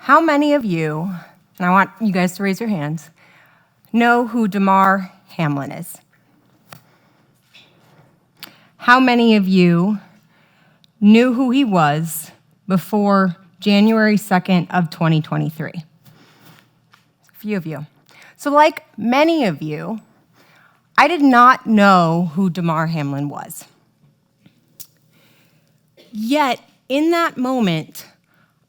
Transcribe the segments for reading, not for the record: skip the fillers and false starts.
How many of you, and I want you guys to raise your hands, know who Damar Hamlin is? How many of you knew who he was before January 2nd of 2023? A few of you. So like many of you, I did not know who Damar Hamlin was. Yet, in that moment,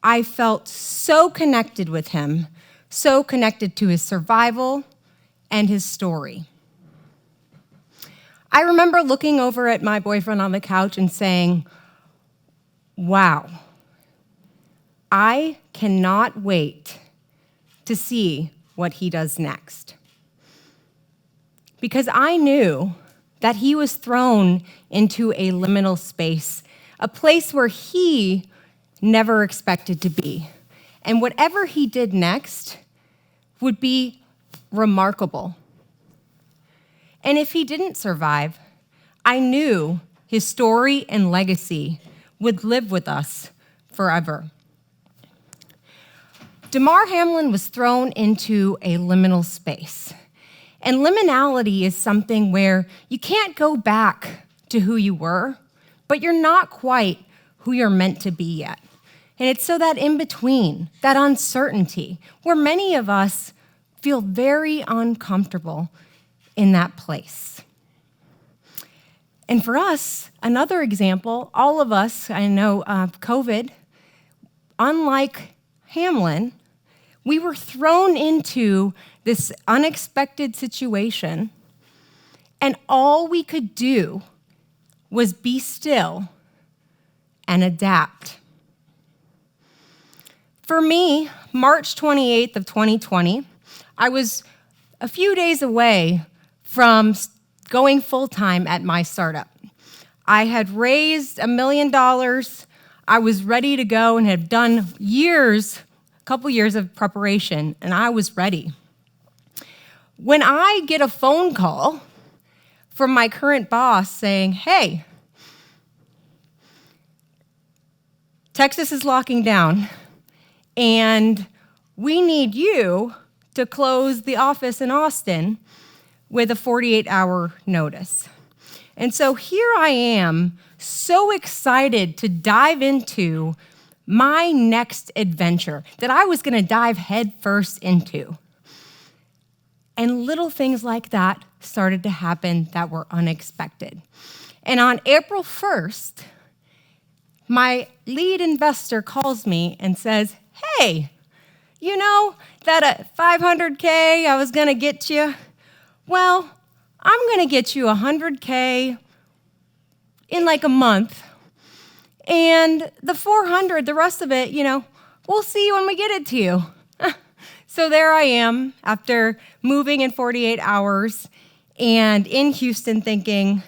I felt so connected with him, so connected to his survival and his story. I remember looking over at my boyfriend on the couch and saying, wow, I cannot wait to see what he does next. Because I knew that he was thrown into a liminal space, a place where he never expected to be. And whatever he did next would be remarkable. And if he didn't survive, I knew his story and legacy would live with us forever. Damar Hamlin was thrown into a liminal space. And liminality is something where you can't go back to who you were, but you're not quite who you're meant to be yet. And it's so that in between, that uncertainty, where many of us feel very uncomfortable in that place. And for us, another example, all of us, I know COVID, unlike Hamlin, we were thrown into this unexpected situation, and all we could do was be still and adapt. For me, March 28th of 2020, I was a few days away from going full-time at my startup. I had raised $1 million. I was ready to go and had done a couple years of preparation, and I was ready. When I get a phone call from my current boss saying, hey, Texas is locking down, and we need you to close the office in Austin with a 48-hour notice. And so here I am, so excited to dive into my next adventure that I was gonna dive headfirst into. And little things like that started to happen that were unexpected. And on April 1st, my lead investor calls me and says, hey, you know that $500K I was gonna get you? Well, I'm gonna get you $100K in like a month. And the 400, the rest of it, we'll see when we get it to you. So there I am after moving in 48 hours and in Houston thinking,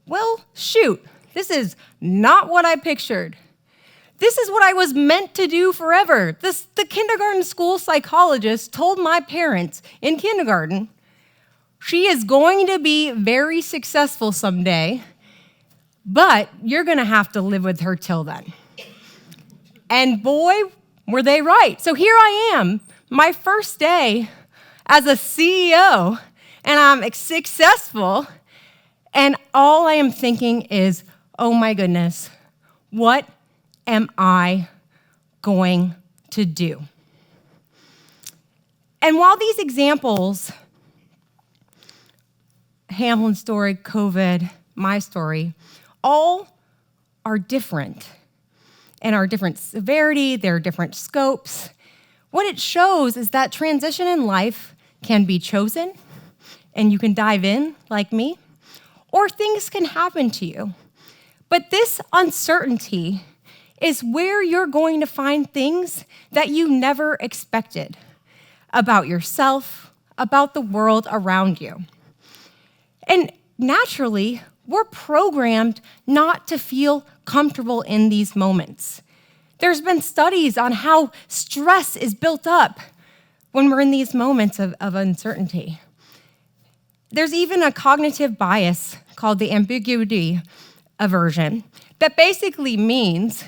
well, shoot, this is not what I pictured. This is what I was meant to do forever. The kindergarten school psychologist told my parents in kindergarten, she is going to be very successful someday, but you're gonna have to live with her till then. And boy, were they right. So here I am, my first day as a CEO, and I'm successful, and all I am thinking is, oh my goodness, what am I going to do? And while these examples, Hamlin's story, COVID, my story, all are different and are different severity, they're different scopes. What it shows is that transition in life can be chosen and you can dive in like me, or things can happen to you. But this uncertainty is where you're going to find things that you never expected about yourself, about the world around you. And naturally, we're programmed not to feel comfortable in these moments. There's been studies on how stress is built up when we're in these moments of uncertainty. There's even a cognitive bias called the ambiguity aversion that basically means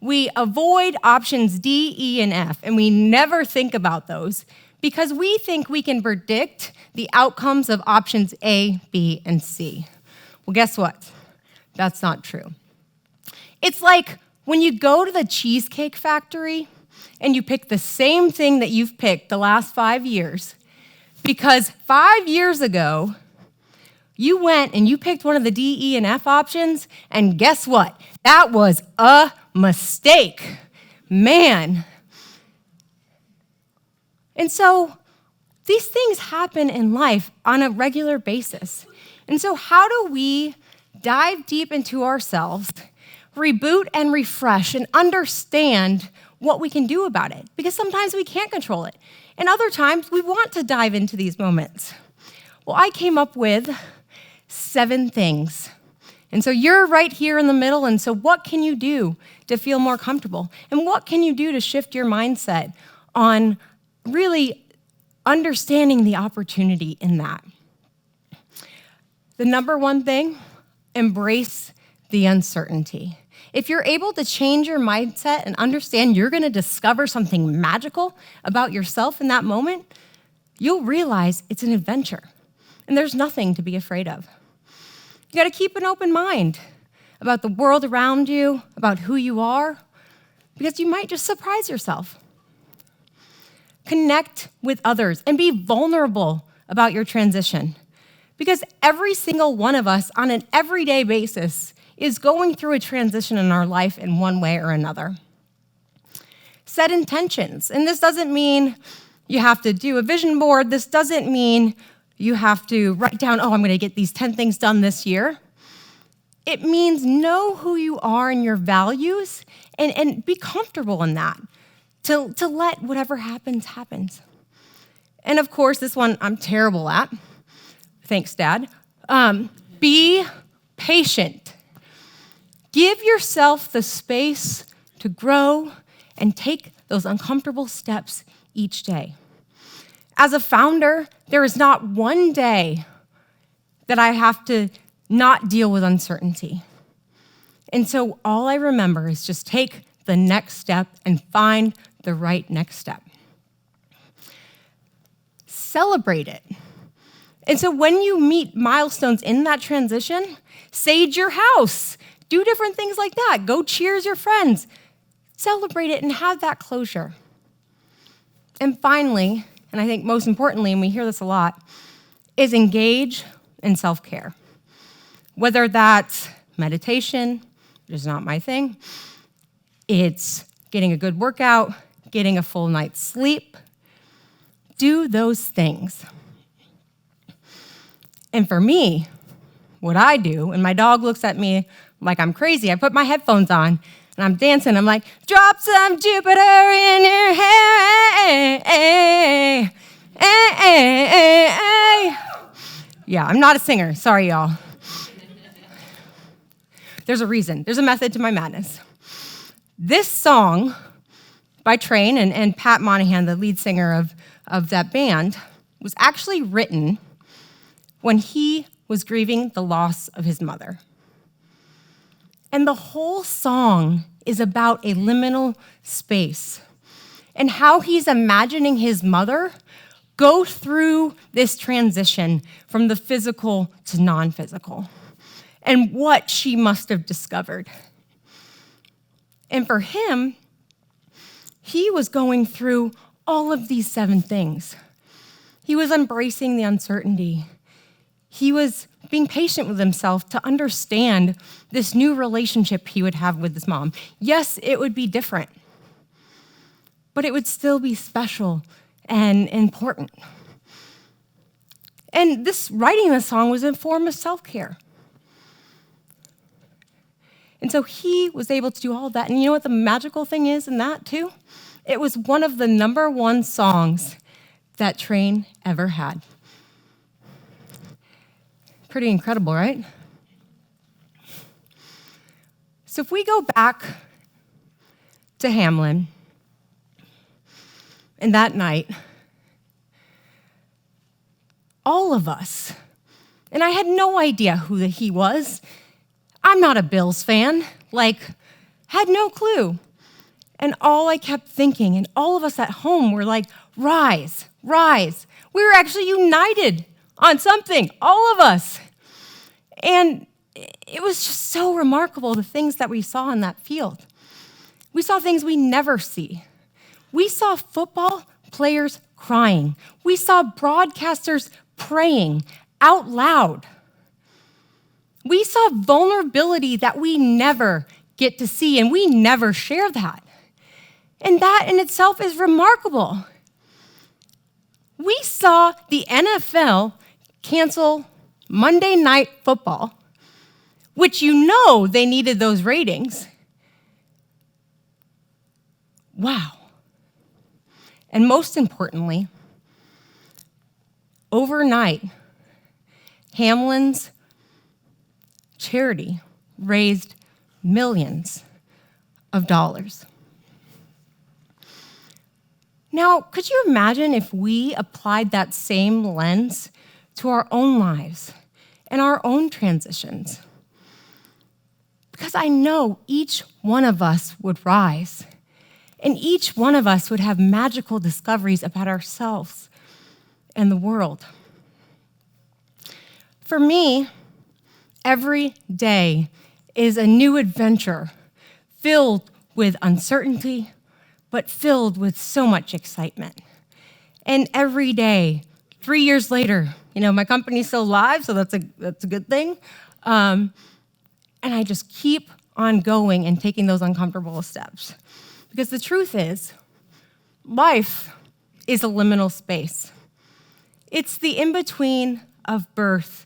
We avoid options D, E, and F, and we never think about those because we think we can predict the outcomes of options A, B, and C. Well, guess what? That's not true. It's like when you go to the Cheesecake Factory and you pick the same thing that you've picked the last 5 years, because 5 years ago, you went and you picked one of the D, E, and F options, and guess what? That was a mistake. Man. And so these things happen in life on a regular basis. And so how do we dive deep into ourselves, reboot and refresh, and understand what we can do about it? Because sometimes we can't control it. And other times we want to dive into these moments. Well, I came up with 7 things. And so you're right here in the middle, and so what can you do to feel more comfortable? And what can you do to shift your mindset on really understanding the opportunity in that? The number one thing, embrace the uncertainty. If you're able to change your mindset and understand you're going to discover something magical about yourself in that moment, you'll realize it's an adventure, and there's nothing to be afraid of. You got to keep an open mind about the world around you, about who you are, because you might just surprise yourself. Connect with others and be vulnerable about your transition, because every single one of us on an everyday basis is going through a transition in our life in one way or another. Set intentions, and this doesn't mean you have to do a vision board. This doesn't mean you have to write down, I'm going to get these 10 things done this year. It means know who you are and your values and be comfortable in that, to let whatever happens. And of course, this one I'm terrible at. Thanks, Dad. Be patient. Give yourself the space to grow and take those uncomfortable steps each day. As a founder, there is not one day that I have to not deal with uncertainty. And so all I remember is just take the next step and find the right next step. Celebrate it. And so when you meet milestones in that transition, sage your house, do different things like that, go cheers your friends, celebrate it and have that closure. And finally, and I think most importantly, and we hear this a lot, is engage in self-care. Whether that's meditation, which is not my thing, it's getting a good workout, getting a full night's sleep. Do those things. And for me, what I do, and my dog looks at me like I'm crazy, I put my headphones on and I'm dancing. I'm like, drop some Jupiter in your hair. Yeah, I'm not a singer. Sorry, y'all. There's a reason. There's a method to my madness. This song by Train and Pat Monahan, the lead singer of that band, was actually written when he was grieving the loss of his mother. And the whole song is about a liminal space and how he's imagining his mother go through this transition from the physical to non-physical and what she must have discovered. And for him, he was going through all of these 7 things. He was embracing the uncertainty. He was being patient with himself to understand this new relationship he would have with his mom. Yes, it would be different, but it would still be special and important. And writing this song was a form of self-care. And so he was able to do all of that. And you know what the magical thing is in that too? It was one of the number 1 songs that Train ever had. Pretty incredible, right? So if we go back to Hamlin, and that night, all of us, and I had no idea who he was. I'm not a Bills fan, had no clue. And all I kept thinking, and all of us at home were like, rise, rise. We were actually united on something, all of us. And it was just so remarkable, the things that we saw in that field. We saw things we never see. We saw football players crying. We saw broadcasters praying out loud. We saw vulnerability that we never get to see, and we never share that. And that in itself is remarkable. We saw the NFL cancel Monday Night Football, which they needed those ratings. Wow. And most importantly, overnight, Hamlin's charity raised millions of dollars. Now, could you imagine if we applied that same lens to our own lives and our own transitions? Because I know each one of us would rise, and each one of us would have magical discoveries about ourselves and the world. For me, every day is a new adventure filled with uncertainty, but filled with so much excitement. And every day, 3 years later, my company's still live, so that's a good thing. And I just keep on going and taking those uncomfortable steps. Because the truth is, life is a liminal space. It's the in-between of birth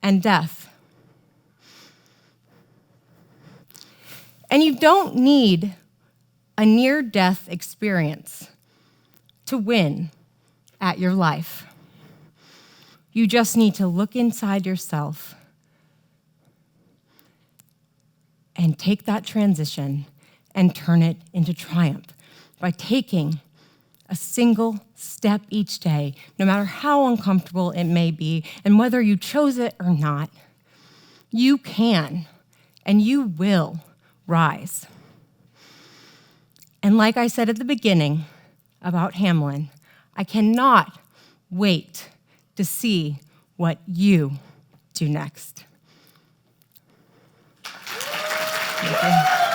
and death. And you don't need a near-death experience to win at your life. You just need to look inside yourself and take that transition and turn it into triumph by taking a single step each day, no matter how uncomfortable it may be, and whether you chose it or not. You can and you will rise. And like I said at the beginning about Hamlin, I cannot wait to see what you do next. Thank you.